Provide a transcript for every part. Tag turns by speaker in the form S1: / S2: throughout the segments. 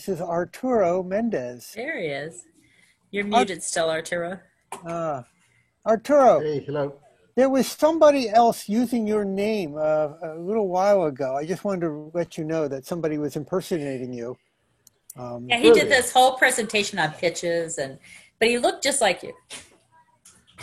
S1: This is Arturo Mendez.
S2: There he is. You're
S1: Art
S2: muted still, Arturo.
S1: uh, Arturo,
S3: Hey, hello.
S1: there was somebody else using your name a little while ago. I just wanted to let you know that somebody was impersonating you.
S2: Yeah, he did
S3: Really?
S2: this whole presentation on pitches, but he looked just like you.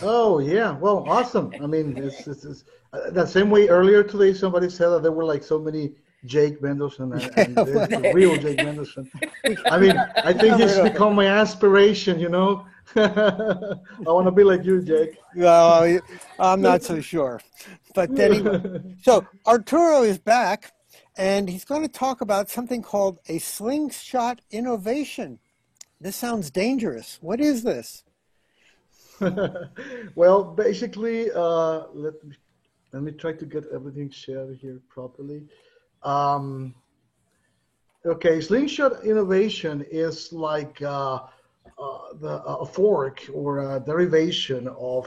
S3: Oh, yeah. Well, awesome. I mean, it's the same way earlier today somebody said that there were like so many Jake Mendelson, and
S1: Yeah,
S3: there's
S1: well,
S3: the real Jake Mendelson.
S1: we
S3: I mean, I think
S1: covered
S3: it's
S1: over.
S3: become my aspiration, you know. I want to be like you, Jake.
S1: Well, I'm not so sure. But anyway, so Arturo is back, and he's going to talk about something called a slingshot innovation. This sounds dangerous. What is this?
S3: Well, basically, let me try to get everything shared here properly. Um, Okay, Slingshot Innovation is like a fork or a derivation of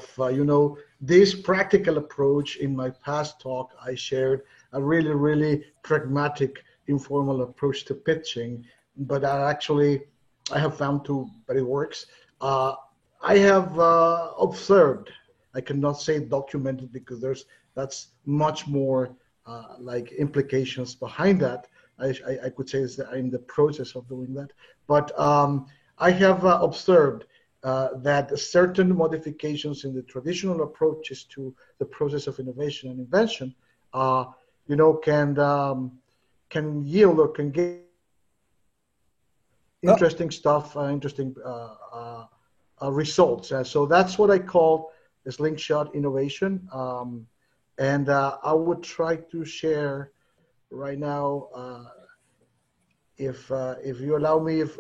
S3: this practical approach. In my past talk, I shared a really pragmatic, informal approach to pitching, but I have found to that it works. Uh, I have observed. I cannot say documented because that's much more like implications behind that. I could say is that I'm in the process of doing that. But I have observed that certain modifications in the traditional approaches to the process of innovation and invention, uh, can yield or can get
S1: Oh,
S3: interesting stuff, interesting results. So that's what I call a slingshot innovation. And I would try to share right now. If you allow me if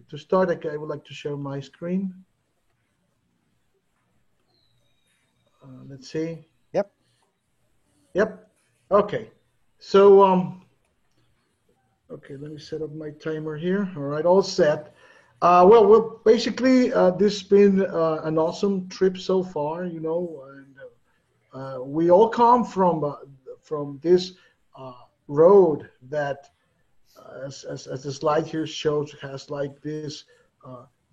S3: to start, I would like to share my screen. Let's see.
S1: yep.
S3: Yep. Okay. So okay, let me set up my timer here. All right, all set. Well, basically, this has been an awesome trip so far, and we all come from this uh, road that as the slide here shows, has like this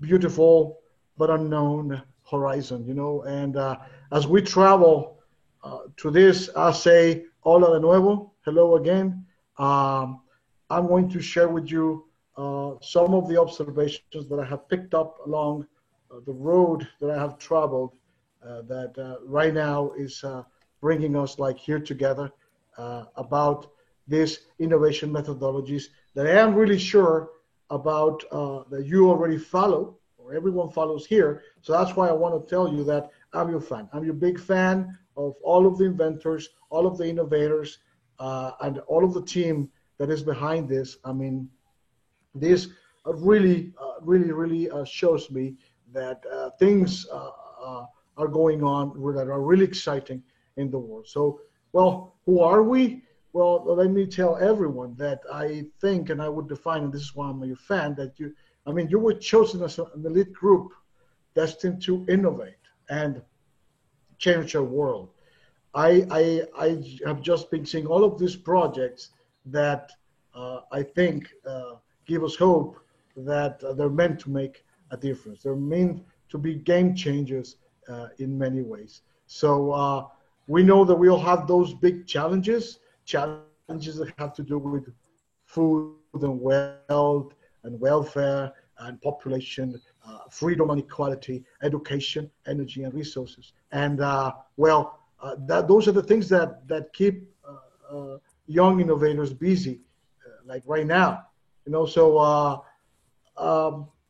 S3: beautiful but unknown horizon, and as we travel to this, I say hola de nuevo, hello again. Um, I'm going to share with you some of the observations that I have picked up along the road that I have traveled that right now is bringing us like here together about these innovation methodologies that I am really sure about that you already follow or everyone follows here. So that's why I want to tell you that I'm your fan. I'm your big fan of all of the inventors, all of the innovators, and all of the team that is behind this. I mean, this really shows me that things are going on that are really exciting in the world. So, well, who are we? Well, let me tell everyone that I think, and I would define, and this is why I'm a fan, that you were chosen as an elite group destined to innovate and change our world. I have just been seeing all of these projects that I think give us hope that they're meant to make a difference. They're meant to be game changers in many ways. So we know that we all have those big challenges that have to do with food and wealth and welfare and population, freedom and equality, education, energy and resources. And those are the things that keep young innovators busy, like right now. So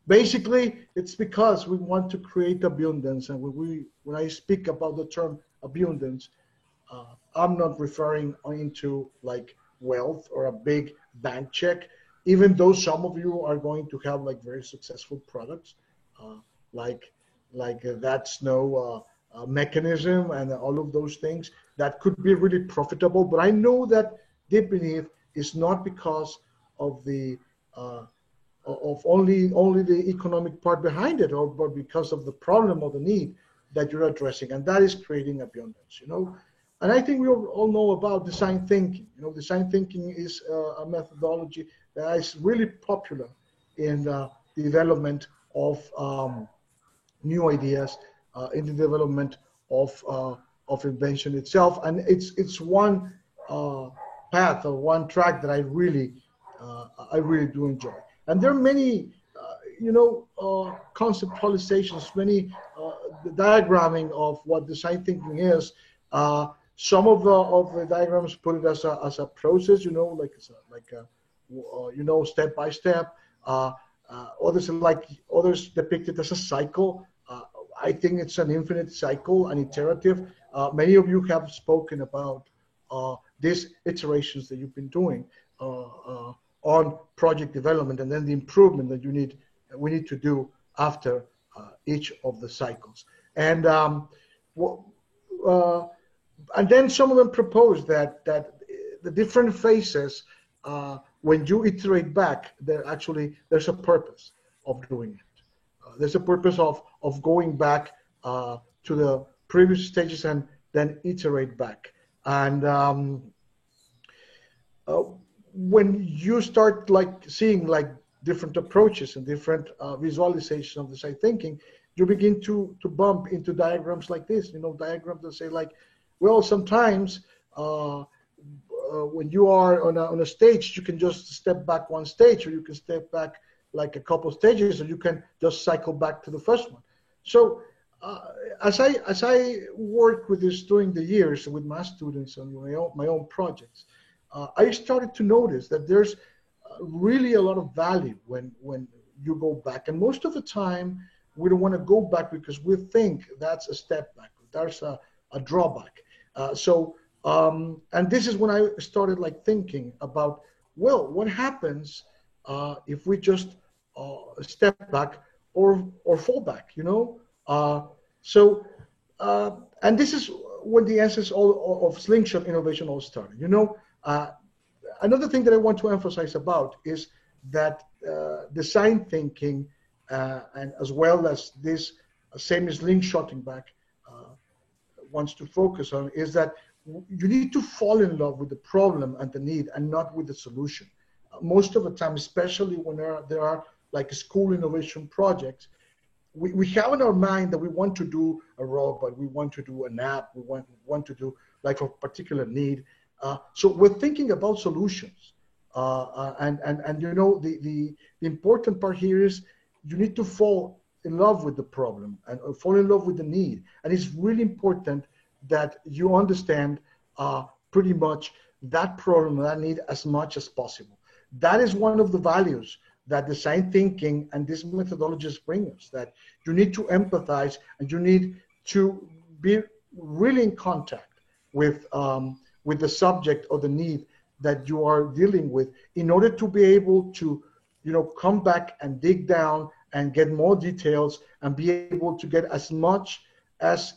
S3: basically, it's because we want to create abundance, and when I speak about the term abundance, I'm not referring into like wealth or a big bank check, even though some of you are going to have like very successful products, uh, like that snow mechanism and all of those things that could be really profitable. But I know that deep beneath is not because of the of only the economic part behind it, or but because of the problem or the need that you're addressing, and that is creating abundance. And I think we all know about design thinking. Design thinking is a methodology that is really popular in the development of new ideas, in the development of invention itself, and it's one path or one track that I really do enjoy. And there are many, conceptualizations, many the diagramming of what design thinking is. Some of the diagrams put it as a process, step by step. Others depict it as a cycle. I think it's an infinite cycle, an iterative. Many of you have spoken about these iterations that you've been doing on project development, and then the improvement that we need to do after each of the cycles. And then some of them propose that the different phases, when you iterate back, there's a purpose of doing it. There's a purpose of going back to the previous stages and then iterate back. And when you start seeing different approaches and different visualization of design thinking, you begin to bump into diagrams like this. Diagrams that say sometimes when you are on a stage, you can just step back one stage, or you can step back a couple stages, or you can just cycle back to the first one. So as I work with this during the years with my students on my own projects, I started to notice that there's really a lot of value when you go back. And most of the time, we don't want to go back because we think that's a step back. There's a drawback. And this is when I started thinking about, what happens if we just step back or fall back, and this is when the essence of Slingshot innovation all started. Another thing that I want to emphasize about is that design thinking, and as well as this same slingshotting back wants to focus on, is that you need to fall in love with the problem and the need, and not with the solution. Most of the time, especially when there are school innovation projects, we have in our mind that we want to do a robot, we want to do an app, we want to do a particular need. So we're thinking about solutions, and the important part here is you need to fall in love with the problem and fall in love with the need. And it's really important that you understand pretty much that problem, that need, as much as possible. That is one of the values that design thinking and these methodologies bring us, that you need to empathize and you need to be really in contact with the subject or the need that you are dealing with, in order to be able to come back and dig down and get more details and be able to get as much as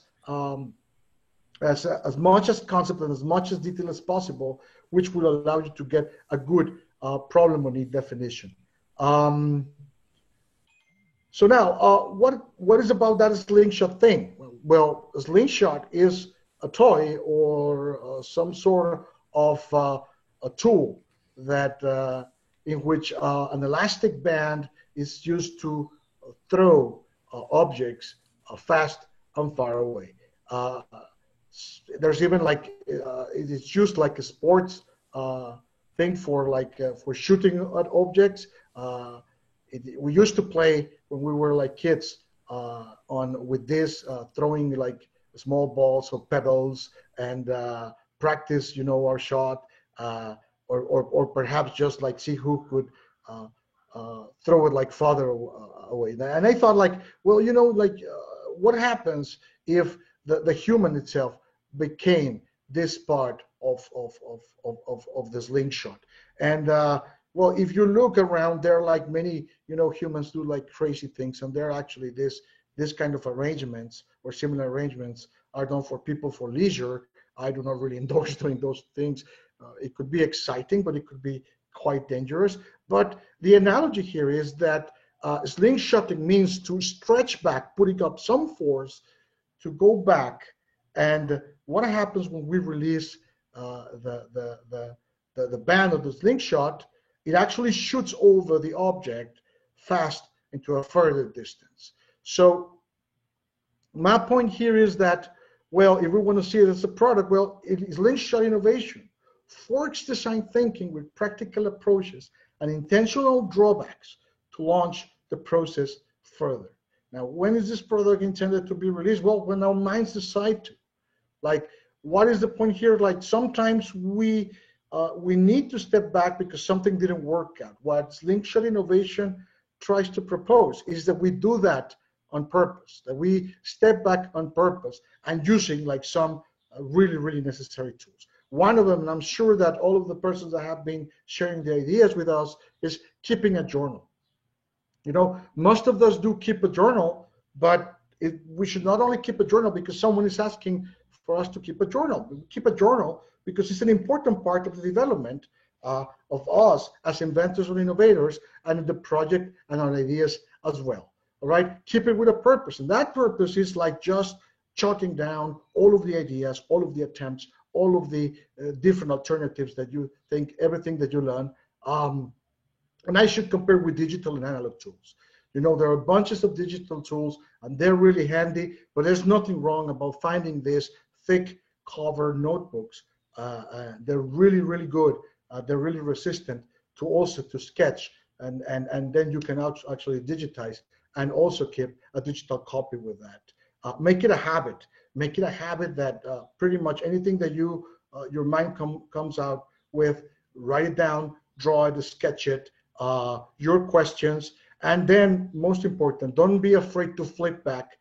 S3: concept and as much as detail as possible, which will allow you to get a good problem or need definition. So now, what is about that slingshot thing? Well, a slingshot is a toy or some sort of a tool that in which an elastic band is used to throw objects fast and far away. There's even it's used like a sports thing for shooting at objects. We used to play when we were kids with this, throwing small balls or pebbles, and practice our shot, or perhaps just see who could throw it farther away. And I thought what happens if the human itself became this part of the slingshot? And well, if you look around, there are many humans do crazy things, and there are actually this kind of arrangements or similar arrangements are done for people for leisure. I do not really endorse doing those things. It could be exciting, but it could be quite dangerous. But the analogy here is that slingshotting means to stretch back, putting up some force to go back. And what happens when we release the band of the slingshot? It actually shoots over the object fast into a further distance. So my point here is that, well, if we want to see it as a product, well, it is Slingshot Innovation forks design thinking with practical approaches and intentional drawbacks to launch the process further. Now, when is this product intended to be released? Well, when our minds decide to. Like, what is the point here? Like, sometimes we need to step back because something didn't work out. What Slingshot Innovation tries to propose is that we do that on purpose, that we step back on purpose and using like some really, really necessary tools. One of them, and I'm sure that all of the persons that have been sharing the ideas with us, is keeping a journal. You know, most of us do keep a journal, but we should not only keep a journal because someone is asking for us to keep a journal. We keep a journal because it's an important part of the development of us as inventors or innovators and the project and our ideas as well. All right, keep it with a purpose, and that purpose is like just jotting down all of the ideas, all of the attempts, all of the different alternatives that you think, everything that you learn. And I should compare with digital and analog tools. You know, there are bunches of digital tools and they're really handy, but there's nothing wrong about finding these thick cover notebooks. They're really, really good. They're really resistant to also to sketch, and then you can actually digitize and also keep a digital copy with that. Make it a habit. Make it a habit that pretty much anything that your mind comes out with, write it down, draw it, sketch it, your questions, and then most important, don't be afraid to flip back,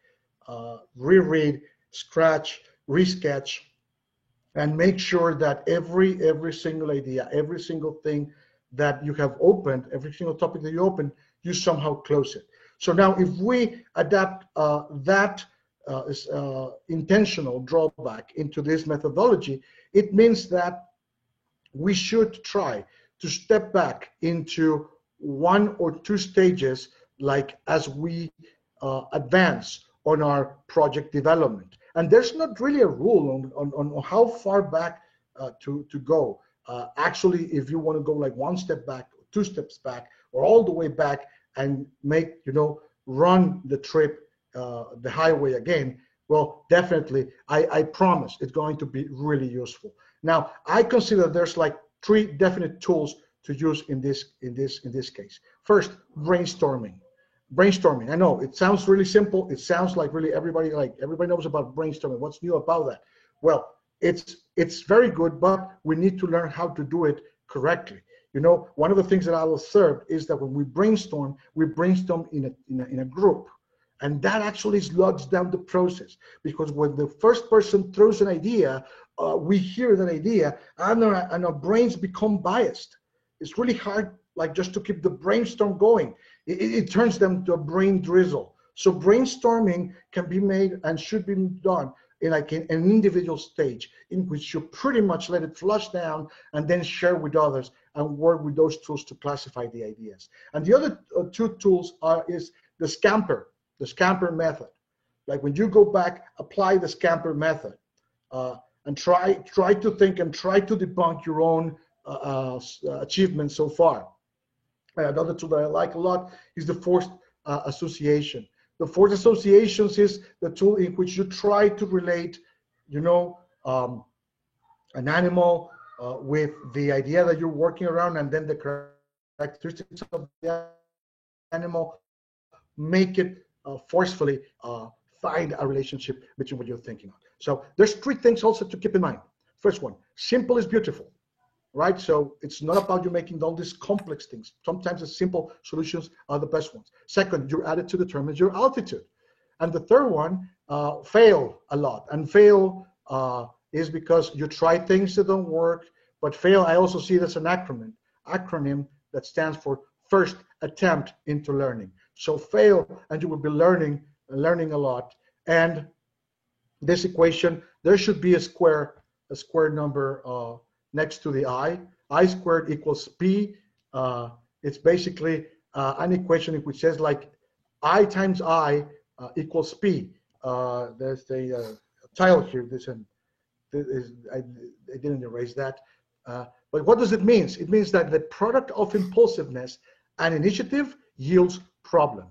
S3: reread, scratch, resketch, and make sure that every single idea, every single thing that you have opened, every single topic that you open, you somehow close it. So now if we adapt that intentional drawback into this methodology, it means that we should try to step back into 1 or 2 stages, like as we advance on our project development. And there's not really a rule on how far back to go. Actually, if you want to go like 1 step back, 2 steps back, or all the way back and make, you know, run the trip the highway again, well, definitely, I promise it's going to be really useful. Now, I consider there's like 3 definite tools to use in this case. First, brainstorming. Brainstorming. I know it sounds really simple. It sounds like really everybody knows about brainstorming. What's new about that? Well, it's very good, but we need to learn how to do it correctly. You know, one of the things that I observed is that when we brainstorm in a group, and that actually slows down the process, because when the first person throws an idea, we hear that idea, and our brains become biased. It's really hard, like, just to keep the brainstorm going. It turns them to a brain drizzle. So brainstorming can be made and should be done in like an individual stage in which you pretty much let it flush down and then share with others and work with those tools to classify the ideas. And the other 2 tools is the scamper method. Like when you go back, apply the scamper method and try to think and try to debunk your own achievements so far. Another tool that I like a lot is the forced association. The forced associations is the tool in which you try to relate, you know, an animal with the idea that you're working around, and then the characteristics of the animal, make it forcefully find a relationship between what you're thinking of. So there's 3 things also to keep in mind. First one, simple is beautiful, right? So it's not about you making all these complex things. Sometimes the simple solutions are the best ones. Second, your attitude determines your altitude. And the third one, fail a lot. And fail is because you try things that don't work, but fail, I also see it as an acronym that stands for first attempt into learning. So fail, and you will be learning a lot. And this equation, there should be a square number next to the I squared equals P. It's basically an equation which says like I times I equals P. There's a tile here. I didn't erase that. But what does it mean? It means that the product of impulsiveness and initiative yields problem.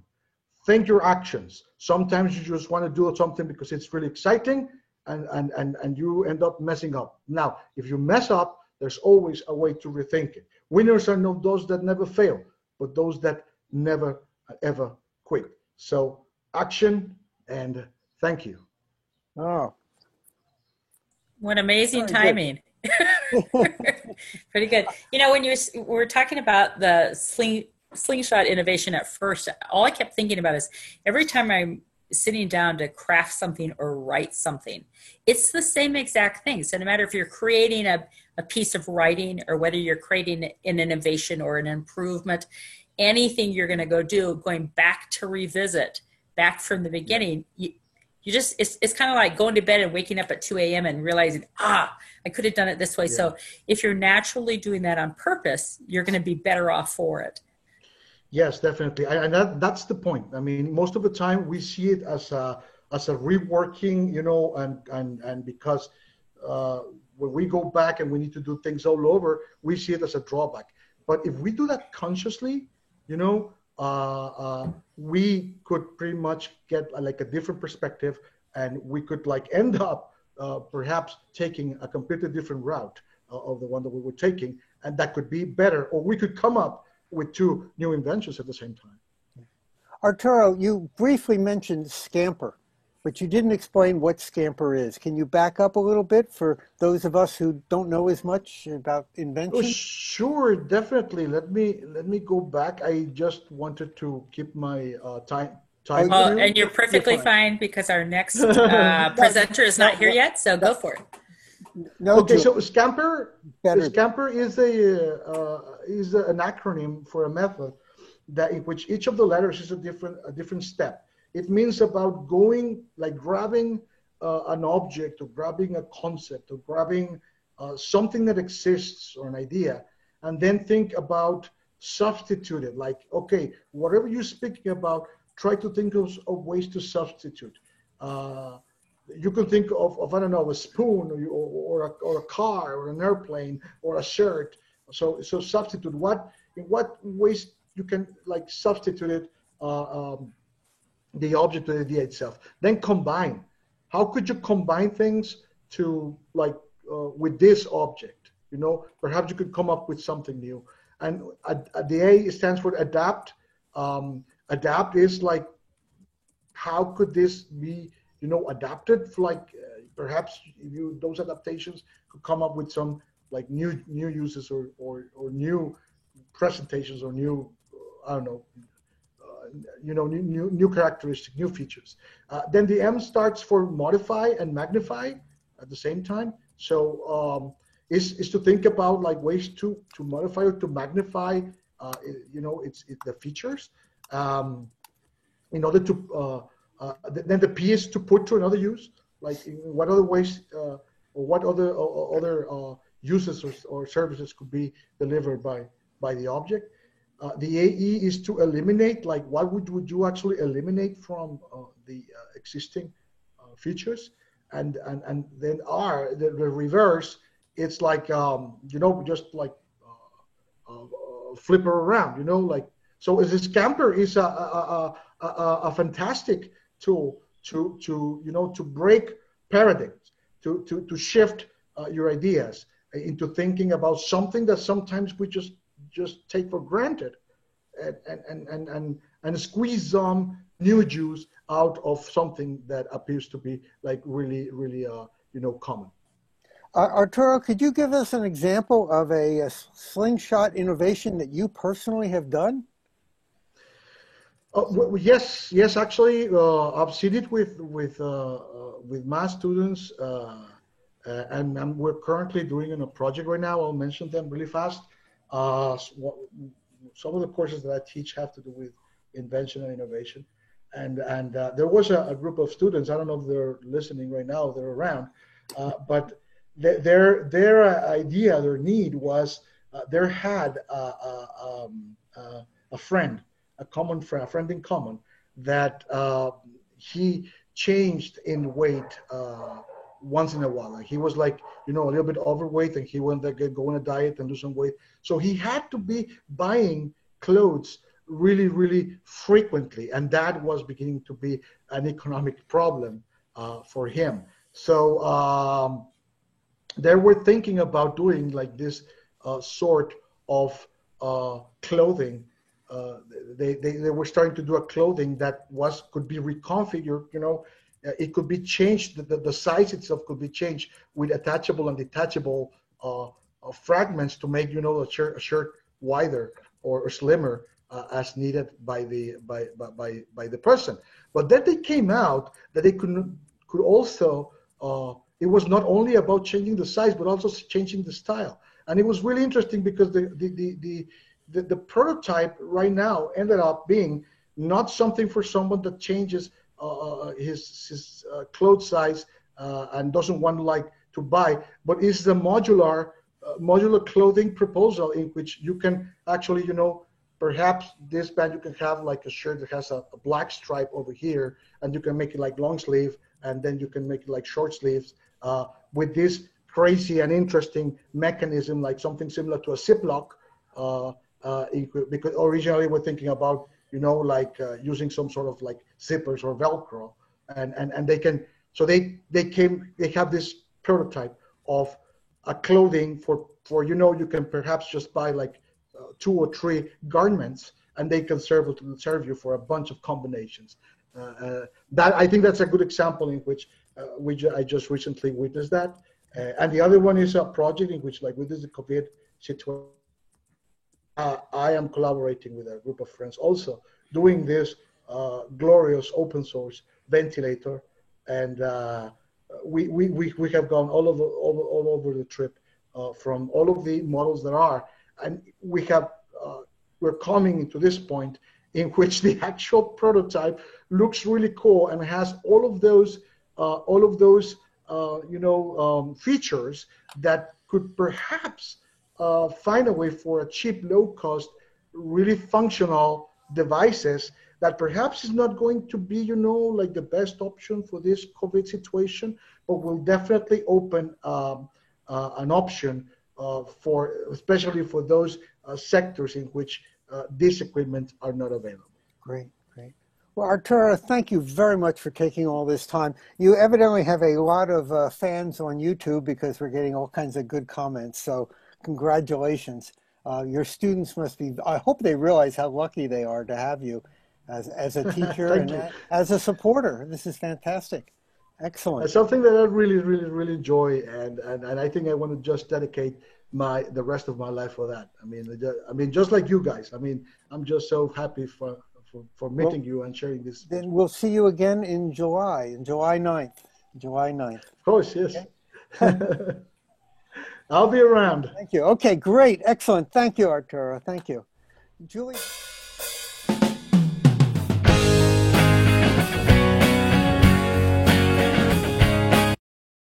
S3: Think your actions. Sometimes you just want to do something because it's really exciting, and you end up messing up. Now, if you mess up, there's always a way to rethink it. Winners are not those that never fail, but those that never, ever quit. So action, and thank you.
S1: Oh,
S2: What amazing
S1: very
S2: timing. Pretty good. You know, when you were talking about the slingshot innovation at first, all I kept thinking about is every time I'm sitting down to craft something or write something, it's the same exact thing. So no matter if you're creating a piece of writing or whether you're creating an innovation or an improvement, anything you're going to go do, going back to revisit back from the beginning, you just, it's kind of like going to bed and waking up at 2 a.m. and realizing, I could have done it this way. Yeah. So if you're naturally doing that on purpose, you're going to be better off for it.
S3: Yes, definitely. And that's the point. I mean, most of the time we see it as a reworking, you know, and because when we go back and we need to do things all over, we see it as a drawback. But if we do that consciously, you know, we could pretty much get like a different perspective, and we could like end up perhaps taking a completely different route of the one that we were taking, and that could be better, or we could come up with two new inventions at the same time.
S1: Arturo, you briefly mentioned Scamper, but you didn't explain what Scamper is. Can you back up a little bit for those of us who don't know as much about invention?
S3: Oh, sure, definitely. Let me go back. I just wanted to keep my time.
S2: And you're perfectly fine because our next presenter is not here yet, so go for it.
S3: No, okay, so Scamper is an acronym for a method that in which each of the letters is a different step. It means about going, like grabbing an object or grabbing a concept or grabbing something that exists or an idea, and then think about substitute it. Like, okay, whatever you're speaking about, try to think of ways to substitute. You can think of I don't know, a spoon or a car or an airplane or a shirt. So substitute. In what ways you can like substitute it, the object or the idea itself. Then combine. How could you combine things to like with this object? You know, perhaps you could come up with something new. And the A stands for adapt. Adapt is like, how could this be, you know, adapted? Like perhaps those adaptations could come up with some like new uses or new presentations or new I don't know, you know, new characteristics, new features. Then the M starts for modify and magnify at the same time. So is to think about like ways to modify or to magnify, you know, it's the features in order to. Then the P is to put to another use. Like in what other ways or what other uses or services could be delivered by the object. The AE is to eliminate, like what would you actually eliminate from the existing features, and then R, the reverse, it's like you know, just like flip her around, you know, like so. As a Scamper is a fantastic tool to you know, to break paradigms, to shift your ideas into thinking about something that sometimes we just take for granted, and squeeze some new juice out of something that appears to be like really you know, common.
S1: Arturo, could you give us an example of a slingshot innovation that you personally have done?
S3: Well, yes, actually, I've seen it with my students, and we're currently doing a project right now. I'll mention them really fast. Some of the courses that I teach have to do with invention and innovation, and there was a group of students. I don't know if they're listening right now, they're around, but their idea, their need was they had a friend, a friend in common, that he changed in weight once in a while. Like he was like, you know, a little bit overweight, and he wanted to go on a diet and lose some weight. So he had to be buying clothes really, really frequently, and that was beginning to be an economic problem for him. So they were thinking about doing like this sort of clothing. They were starting to do a clothing that could be reconfigured. It could be changed. The size itself could be changed with attachable and detachable fragments to make a shirt wider or slimmer as needed by the person. But then they came out that they could also. It was not only about changing the size, but also changing the style. And it was really interesting because the prototype right now ended up being not something for someone that changes his clothes size and doesn't want to buy, but is the modular clothing proposal in which you can actually, perhaps this band you can have like a shirt that has a black stripe over here, and you can make it like long sleeve, and then you can make it like short sleeves with this crazy and interesting mechanism, like something similar to a Ziploc, because originally we're thinking about, using some sort of like zippers or Velcro, and they can, so they have this prototype of a clothing for you can perhaps just buy like 2 or 3 garments, and they can serve you for a bunch of combinations. That I think that's a good example in which I just recently witnessed that. And the other one is a project in which, like with this COVID situation, I am collaborating with a group of friends also doing this glorious open source ventilator, and we have gone all over the trip from all of the models there are, and we're coming to this point in which the actual prototype looks really cool and has all of those features that could perhaps find a way for a cheap, low-cost, really functional devices that perhaps is not going to be, like the best option for this COVID situation, but will definitely open an option especially for those sectors in which this equipment are not available.
S1: Great. Well, Arturo, thank you very much for taking all this time. You evidently have a lot of fans on YouTube because we're getting all kinds of good comments. So congratulations. Your students must be, I hope they realize how lucky they are to have you as a teacher and as a supporter. This is fantastic. Excellent.
S3: It's something that I really, really, really enjoy. And I think I want to just dedicate the rest of my life for that. I mean, just like you guys. I mean, I'm just so happy for meeting you and sharing this.
S1: Then we'll see you again in July 9th.
S3: Of course, yes. Okay. I'll be around.
S1: Thank you. Okay, great. Excellent. Thank you, Arturo. Thank you. Julie.